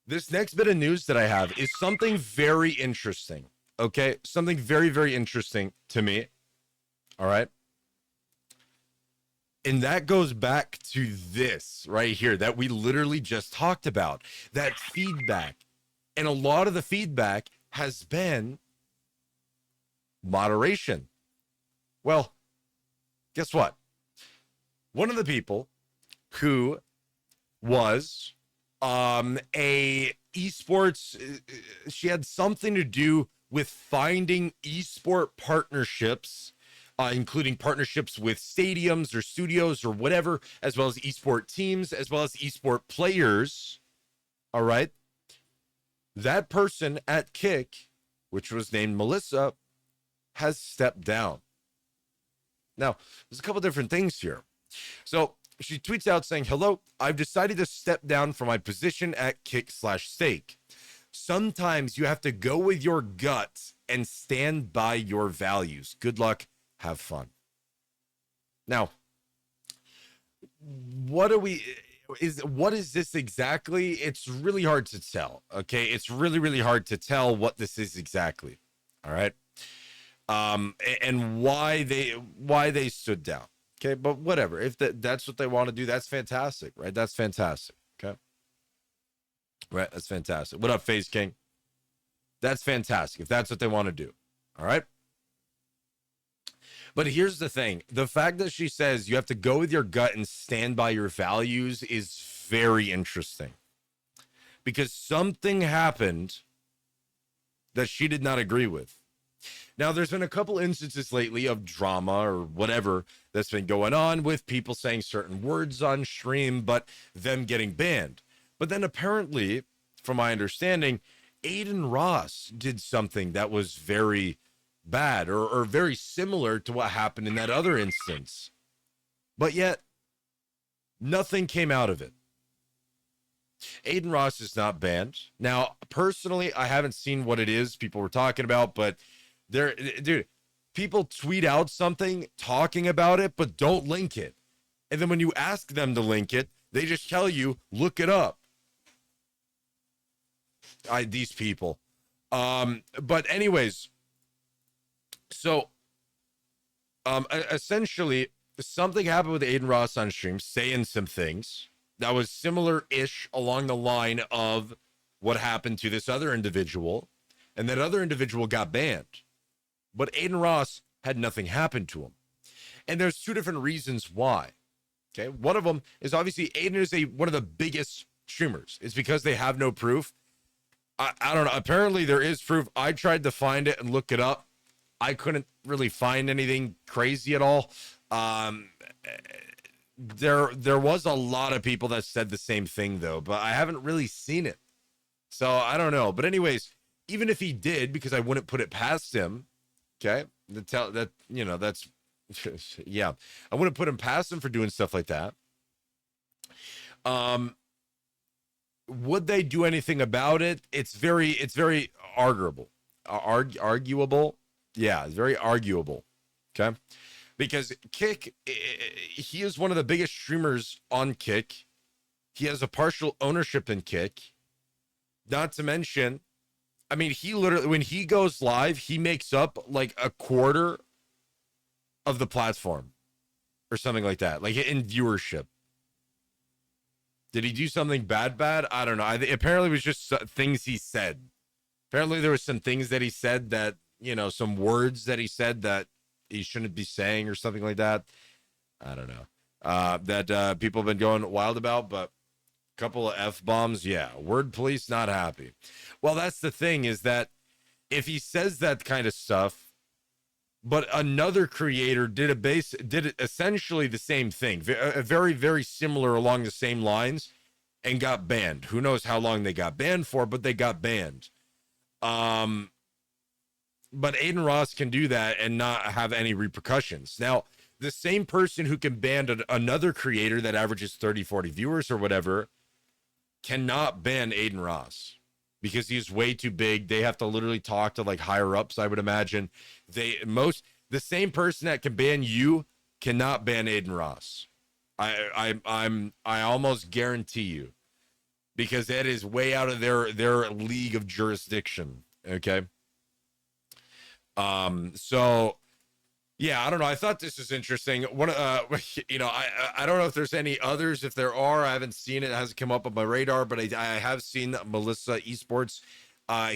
This next bit of news that I have is something very interesting. Okay, something very, very interesting to me. All right. And that goes back to this right here that we literally just talked about, that feedback. And a lot of the feedback has been moderation. Well, guess what? One of the people who was a esports, she had something to do with finding esport partnerships, including partnerships with stadiums or studios or whatever, as well as esport teams, as well as esport players. All right. That person at Kick, which was named Melissa, has stepped down. Now, there's a couple different things here. So she tweets out saying, "Hello, I've decided to step down from my position at Kick/Stake. Sometimes you have to go with your gut and stand by your values. Good luck. Have fun." Now, what is this exactly? It's really hard to tell. Okay, it's really, really hard to tell what this is exactly. All right. And why they stood down. Okay, but whatever. If that's what they want to do, that's fantastic, right? That's fantastic. Okay. Right, that's fantastic. What up, FaZe King? That's fantastic if that's what they want to do. All right. But here's the thing. The fact that she says you have to go with your gut and stand by your values is very interesting. Because something happened that she did not agree with. Now, there's been a couple instances lately of drama or whatever that's been going on with people saying certain words on stream, but them getting banned. But then apparently, from my understanding, Aiden Ross did something that was very bad or very similar to what happened in that other instance. But yet, nothing came out of it. Aiden Ross is not banned. Now, personally, I haven't seen what it is people were talking about, but dude, people tweet out something talking about it, but don't link it. And then when you ask them to link it, they just tell you, look it up. These people. But anyways, so essentially, something happened with Aiden Ross on stream saying some things that was similar-ish along the line of what happened to this other individual, and that other individual got banned. But Aiden Ross had nothing happen to him. And there's two different reasons why. Okay, one of them is obviously Aiden is one of the biggest streamers. It's because they have no proof. I don't know. Apparently there is proof. I tried to find it and look it up. I couldn't really find anything crazy at all. There was a lot of people that said the same thing though, but I haven't really seen it. So I don't know. But anyways, even if he did, because I wouldn't put it past him, okay, that's yeah, I wouldn't put him past him for doing stuff like that. Would they do anything about it? It's very arguable. Arguable. Yeah, it's very arguable. Okay. Because Kick, he is one of the biggest streamers on Kick. He has a partial ownership in Kick. Not to mention, I mean, he literally, when he goes live, he makes up like a quarter of the platform or something like that, like in viewership. Did he do something bad? I don't know. Apparently it was just things he said. Apparently there was some things that he said that, some words that he said that he shouldn't be saying or something like that. I don't know. That people have been going wild about, but a couple of F-bombs, yeah. Word police not happy. Well, that's the thing, is that if he says that kind of stuff, but another creator did essentially the same thing, very, very similar along the same lines, and got banned. Who knows how long they got banned for, but they got banned. But Aiden Ross can do that and not have any repercussions. Now, the same person who can ban another creator that averages 30, 40 viewers or whatever cannot ban Aiden Ross because he's way too big. They have to literally talk to like higher ups, I would imagine. The same person that can ban you cannot ban Aiden Ross. I almost guarantee you. because that is way out of their league of jurisdiction. Okay. So yeah, I don't know. I thought this was interesting. One, you know, I don't know if there's any others. If there are, I haven't seen it. It hasn't come up on my radar, but I have seen Melissa Esports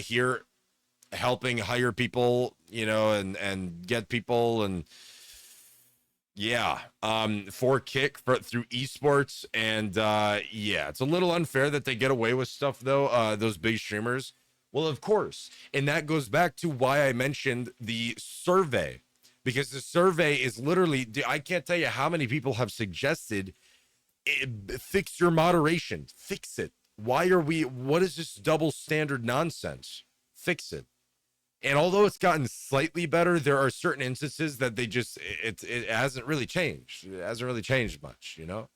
here helping hire people, you know, and get people, and yeah, for Kick through esports. And yeah, it's a little unfair that they get away with stuff though, those big streamers. Well, of course, and that goes back to why I mentioned the survey, because the survey is literally, I can't tell you how many people have suggested fix your moderation, fix it. Why are we, what is this double standard nonsense? Fix it. And although it's gotten slightly better, there are certain instances that they just, it hasn't really changed. It hasn't really changed much, you know.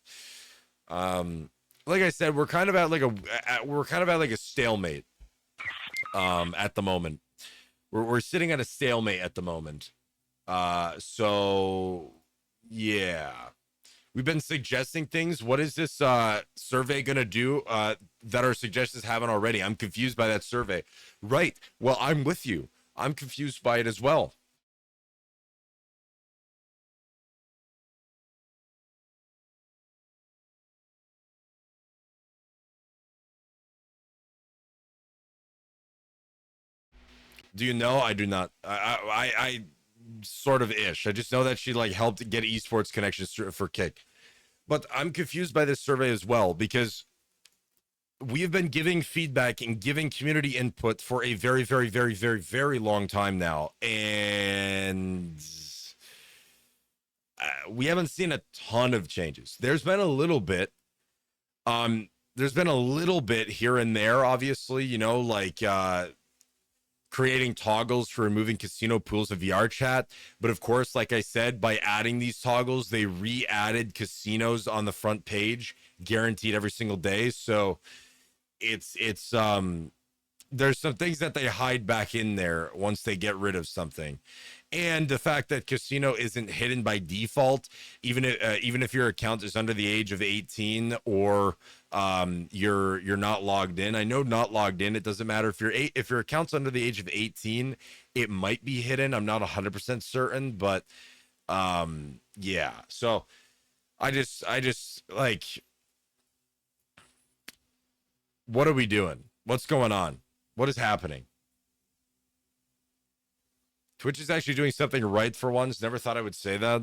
Like I said, we're kind of at like a stalemate at the moment. We're sitting at a stalemate at the moment. So yeah, we've been suggesting things. What is this survey gonna do that our suggestions haven't already? I'm confused by that survey. Right. Well, I'm with you. I'm confused by it as well. Do you know? I do not. I sort of ish. I just know that she like helped get esports connections for Kick. But I'm confused by this survey as well, because we have been giving feedback and giving community input for a very, very, very, very, very long time now, and we haven't seen a ton of changes. There's been a little bit. There's been a little bit here and there, obviously, you know, like creating toggles for removing casino pools of VR chat. But of course, like I said, by adding these toggles, they re-added casinos on the front page, guaranteed every single day. So it's there's some things that they hide back in there once they get rid of something. And the fact that casino isn't hidden by default, even if your account is under the age of 18, or you're not logged in. I know not logged in, it doesn't matter if your account's under the age of 18, it might be hidden. I'm not 100% certain, but yeah. So I just like, what are we doing? What's going on? What is happening? Twitch is actually doing something right for once. Never thought I would say that.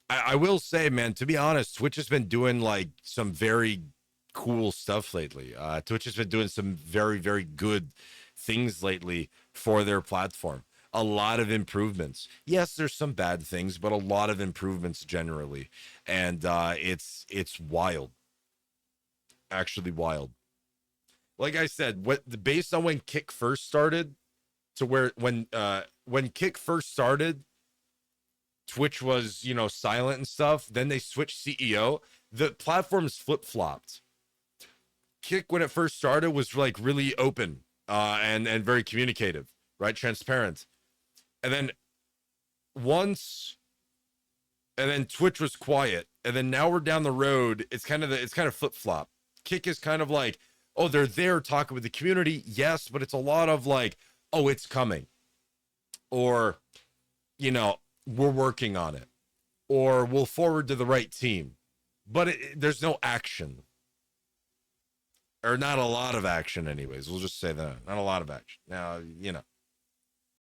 I will say, man, to be honest, Twitch has been doing like some very cool stuff lately. Twitch has been doing some very, very good things lately for their platform. A lot of improvements. Yes, there's some bad things, but a lot of improvements generally. And it's wild. Actually wild. Like I said, based on when Kick first started, to where when Kick first started, Twitch was, you know, silent and stuff. Then they switched CEO. The platforms flip-flopped. Kick, when it first started, was like really open and very communicative, right? Transparent. And then once and then Twitch was quiet. And then now we're down the road. It's kind of flip-flop. Kick is kind of like, oh, they're there talking with the community. Yes, but it's a lot of like, oh, it's coming. Or, you know, we're working on it. Or we'll forward to the right team. But there's no action. Or not a lot of action, anyways. We'll just say that. Not a lot of action. Now, you know.